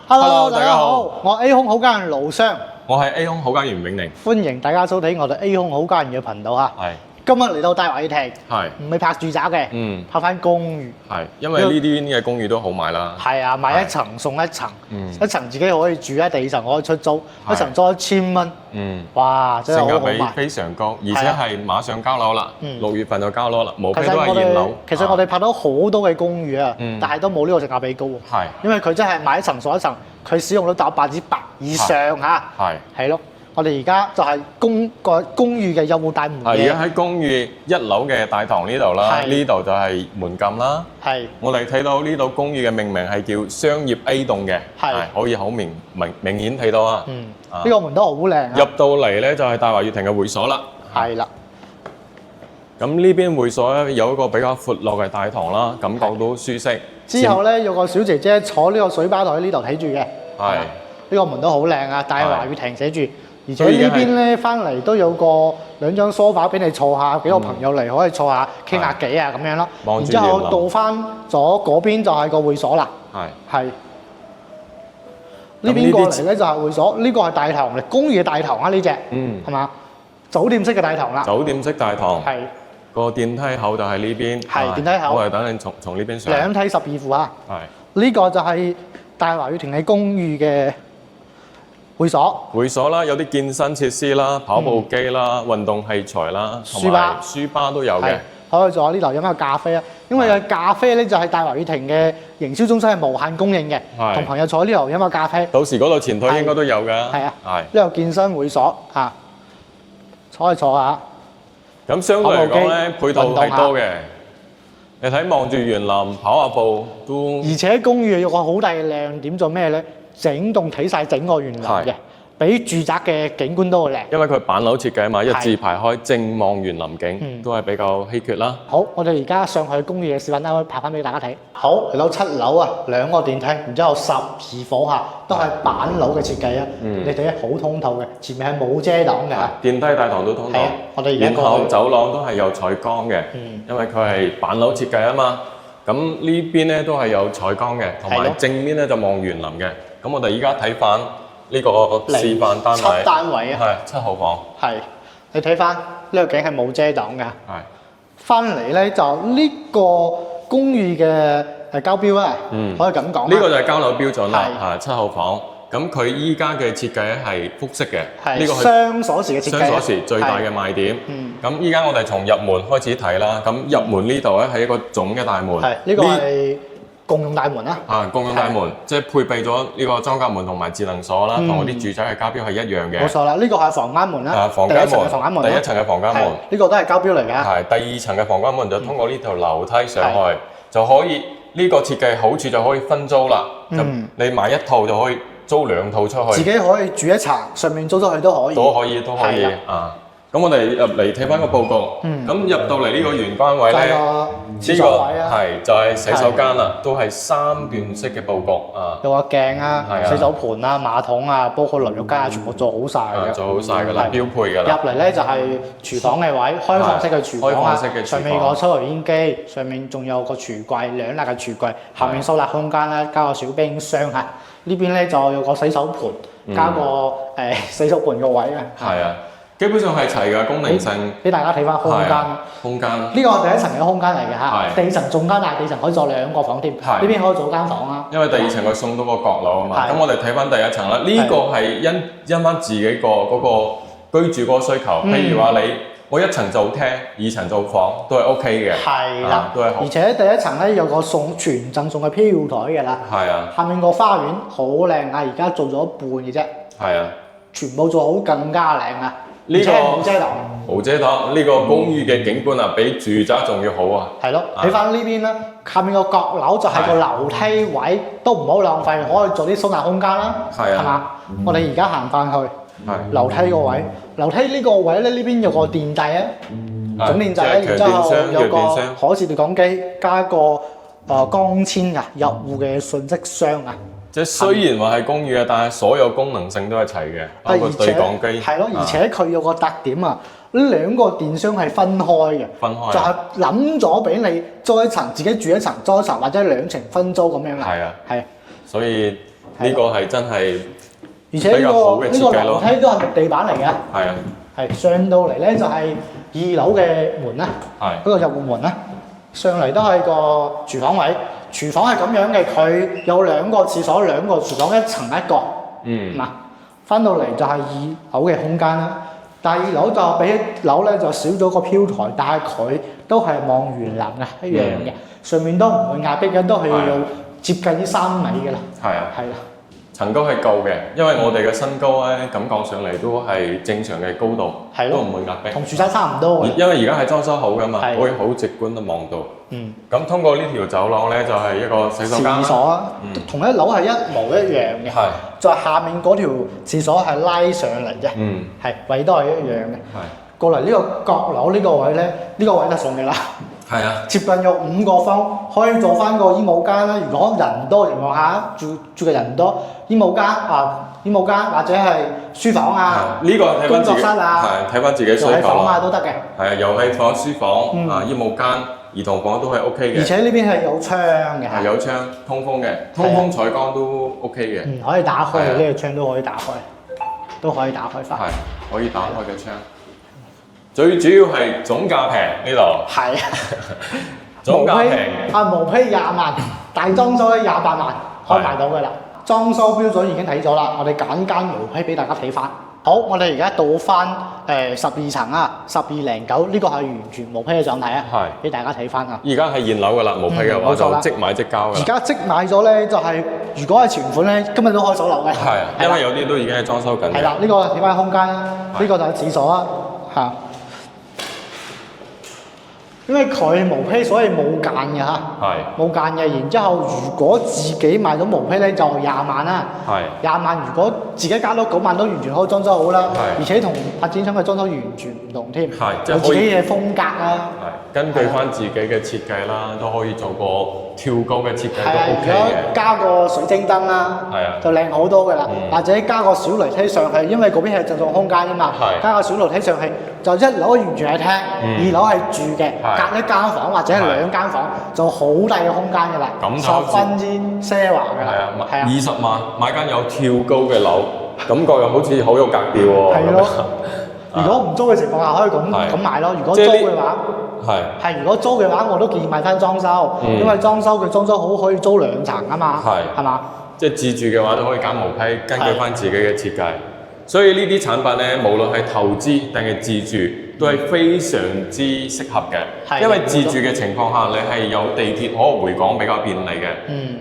Hello， 大家好，我 A 空好家園盧商，我係 A 空好家園永寧，歡迎大家收睇我哋 A 空好家園嘅頻道嚇。係今日嚟到大華御庭，係唔係拍住宅嘅，拍翻公寓。係，因為呢啲嘅公寓都好買啦。係啊，買一層送一層，一層自己可以住，第二層可以出租，一層租1000蚊。哇，真係好好賣，性價比非常高，而且係馬上交樓啦，6月份就交樓啦，無非都係現樓。其實我哋拍到好多嘅公寓啊，但係都冇呢個性價比高喎。係，因為佢真係買一層送一層，佢使用率達100%以上嚇。係咯。我哋而家就係公寓嘅有冇大門嘅。而家喺公寓1樓嘅大堂呢度啦，呢度就係門禁啦。係。我哋睇到呢度公寓嘅命名係叫商業 A 棟嘅，係可以好明顯睇到啊。呢個門都好靚。入到嚟咧就係大華御庭嘅會所啦。係啦。咁呢邊會所咧有一個比較闊落嘅大堂啦，感覺到舒適。之後咧有個小姐姐坐呢個水吧台喺呢度睇住嘅。係。呢個門都好靚啊，大華御庭寫住。而且呢邊咧翻嚟都有2張梳化俾你坐下，幾個朋友嚟可以坐下傾下偈啊咁樣咯。然之後到翻咗嗰邊就係個會所啦。係。呢邊過嚟咧就係會所，呢個係大堂嚟，公寓嘅大堂啊呢隻。係嘛？酒店式嘅大堂啦。酒店式大堂。係。個電梯口就喺呢邊。係電梯口。我係等你從呢邊上。2梯12戶啊。係。呢個就係大華御庭嘅公寓嘅會所啦，有啲健身設施啦，跑步機啦，運動器材啦，同埋書吧都有嘅。可以坐喺呢度飲下咖啡啊！因為咖啡咧就係大華御庭嘅營銷中心係無限供應嘅，同朋友坐喺呢度飲下咖啡。到時嗰度前台應該都有㗎。係啊，呢度健身會所嚇，坐下。咁相對嚟講咧，配套係多嘅。你睇望住園林跑下步都。而且公寓有個好大嘅亮點做咩咧？整棟睇晒整個園林嘅，比住宅嘅景觀都好靚。因為佢板樓設計啊嘛，一字排開，正望園林景，都係比較稀缺啦。好，我哋而家上去公寓嘅視頻單位拍翻俾大家睇。好，嚟到7樓啊，2個電梯，然之後12房客，都係板樓嘅設計啊。你睇好通透嘅，前面係冇遮擋嘅。電梯大堂都通透。我哋而家過去。走廊都係有採光嘅，因為佢係板樓設計啊嘛。咁呢邊咧都係有採光嘅，同埋正面咧就望園林嘅。咁我哋依家睇翻呢個示範單位，7單位啊，係7號房。係，你睇翻呢個景係冇遮擋㗎。係，翻嚟咧就呢個公寓嘅交標啊，可以咁講。呢個就係交樓標準啦，係7號房。咁佢依家嘅設計咧係複式嘅，呢個係雙鎖匙嘅設計，雙鎖匙最大嘅賣點。咁依家我哋從入門開始睇啦。咁入門呢度咧係一個總嘅大門。係，呢個係共用大門啦。共用大門，即係配備咗呢個裝甲門同埋智能鎖啦，同嗰啲住宅嘅交標係一樣嘅。冇錯啦，呢個係房間門啦。第一層嘅房間門。第一層嘅房間門。呢個都係交標嚟㗎。係，第2層嘅房間門就通過呢條樓梯上去，就可以呢個設計好處就可以分租啦。你買一套就可以租2套出去，自己可以住一層，上面租出去都可以。都可以啊！咁我哋入嚟睇翻個佈局，咁入到嚟呢個玄關位咧，呢個係就係洗手間啦，都係3段式嘅佈局啊。有個鏡啊、洗手盤啊、馬桶啊，包括淋浴間啊，全部做好晒嘅。做好晒㗎啦，標配㗎啦。入嚟咧就係廚房嘅位，開放式嘅廚房啊，上面個抽油煙機，上面仲有個櫥櫃，2列嘅櫥櫃，下面收納空間啦，加個小冰箱嚇。呢邊咧就有個洗手盤，加個洗手盤個位啊。係啊。基本上係齊嘅功能性，俾大家睇翻空間。空間呢個係第1層嘅空間嚟嘅嚇，第2層仲加大，第2層可以坐2個房添。呢邊可以做間房啦。因為第2層佢送到個閣樓啊嘛，咁我哋睇翻第1層啦。呢個係因翻自己嗰個居住嗰個需求。譬如話我1層做廳，2層做房，都係 OK 嘅。係啦，都係好。而且第1層咧有個全贈送嘅飄台嘅啦。係啊。下面個花園好靚啊！而家做咗一半嘅啫。係啊。全部做好更加靚啊！呢個冇遮擋，冇遮擋。呢個公寓嘅景觀啊，比住宅仲要好啊！係咯，睇翻呢邊啦，下面個閣樓就係個樓梯位，都唔好浪費，可以做啲收納空間啦。係嘛？我哋而家行翻去樓梯個位，樓梯呢個位咧，呢邊有個電掣啊，總電掣咧，然之後有個可摺疊講機，加一個光纖嘅入戶嘅信息箱啊。即係雖然話係公寓啊，但係所有功能性都係齊嘅，包括對講機。係咯，而且佢有個特點啊，呢2個電箱係分開嘅，就係諗咗俾你租一層，自己住一層，租一層或者2層分租咁樣嘅。係啊，係。所以呢個係真係而且呢個樓梯都係木地板嚟嘅。係啊。係上到嚟咧就係2樓嘅門啦，嗰個入戶門啦，上嚟都係個廚房位。廚房係咁樣嘅，佢有2個廁所、2個廚房，一層一個。嗱，翻到嚟就係2樓嘅空間啦。第2樓就比1樓咧就少咗個飄台，但係佢都係望園林嘅一樣嘅，上面都唔會壓迫嘅，都係要接近於3米嘅啦。係啊，係啦。層高係夠嘅，因為我哋嘅身高咧，感覺上嚟都係正常嘅高度，都唔會壓迫。同住宅差唔多。因為而家係裝修好㗎嘛，可以好直觀地望到。咁通過呢條走廊咧，就係一個洗手間。廁所啊，同1樓係一模一樣嘅。係。再下面嗰條廁所係拉上嚟啫。係位都係一樣嘅。係。過嚟呢個閣樓呢個位咧，呢個位就送嘅啦。係啊，接近有5個方，可以做翻個衣帽間啦。如果人多情況下，住嘅人多，衣帽間或者係書房啊，呢個睇翻自己，工作室啊，睇翻自己需求房啊都得嘅。係啊，遊戲房、書房、衣帽間、兒童房都係 OK 嘅。而且呢邊係有窗嘅。係有窗，通風嘅，通風採光都 OK 嘅。可以打開嘅，呢個窗都可以打開，都可以打開翻。係可以打開嘅窗。最主要係總價平呢度。係。總價平。毛坯20萬，大裝修咧28萬，可以賣到嘅啦。裝修標準已經睇咗啦，我哋揀間毛坯俾大家睇翻。好，我哋而家到翻12層啊，1209呢個係完全毛坯嘅狀態啊，俾大家睇翻啊。而家係現樓嘅啦，毛坯嘅話就即買即交嘅。而家即買咗咧，就係如果係存款咧，今日都開手樓嘅。係，因為有啲都已經係裝修緊。係啦，呢個睇翻空間啦，呢個就係廁所啊，嚇。因為佢毛坯，所以冇間嘅嚇，冇間嘅。然之後，如果自己買到毛坯咧，就20萬啦。20萬，如果自己加多9萬都完全可以裝修好啦。而且同發展商嘅裝修完全唔同添，有自己嘅風格啦。根據翻自己嘅設計啦，都可以做個跳高嘅設計都 OK 嘅。加個水晶燈啦，就靚好多㗎啦。或者加個小樓梯上去，因為嗰邊係正中空間啊嘛。加個小樓梯上去，就1樓完全係廳，2樓係住嘅。隔1間房或者係2間房，就好大嘅空間㗎啦，10分之奢華㗎啦。係啊，20萬買間有跳高嘅樓，感覺又好似好有格調喎。係咯，如果唔租嘅情況下，可以咁買咯。如果租嘅話，如果租嘅話，我都建議買翻裝修，因為裝修佢裝修好可以租2層啊嘛。係嘛？即係自住嘅話都可以揀毛坯，根據翻自己嘅設計。所以呢啲產品咧，無論係投資定係自住，都係非常之適合嘅。因為自住嘅情況下，你係有地鐵可回港比較便利嘅。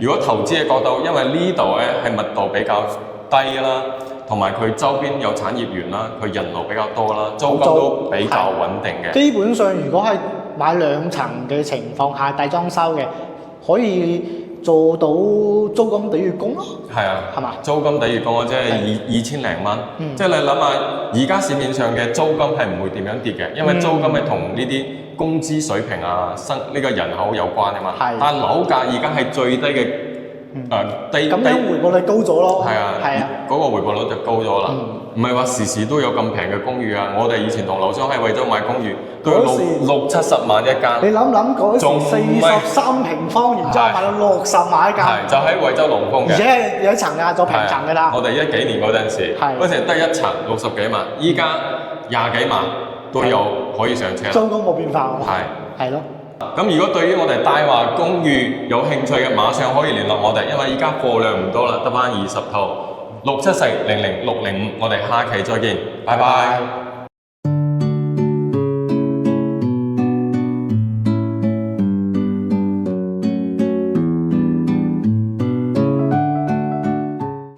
如果投資嘅角度，因為呢度咧係密度比較低啦，同埋佢周邊有產業園啦，佢人流比較多啦，租金都比較穩定嘅。基本上，如果係買2層嘅情況下，大裝修嘅，可以做到租金抵月供咯。係啊，係嘛？租金抵月供啊，即係2000零蚊。即係你諗下，而家市面上嘅租金係唔會點樣跌嘅，因為租金係同呢啲工資水平啊、呢個人口有關啊嘛。但係樓價而家係最低嘅低。咁樣回報率高咗咯。係啊，嗰個回報率就高咗啦。唔係話時時都有咁平嘅公寓啊！我哋以前同樓商喺惠州買公寓，都要60-70萬一間。你諗嗰時43平方，然之後買到60萬一間。係，就喺惠州龍豐嘅。而且有一層㗎，做平層㗎啦。我哋10幾年嗰陣時，嗰時得一層60幾萬，依家20幾萬都有可以上車。租金冇變化喎。係咯。咁如果對於我哋大華公寓有興趣嘅，馬上可以聯絡我哋，因為依家貨量唔多啦，得返20套。674-00605，我哋下期再見，拜拜。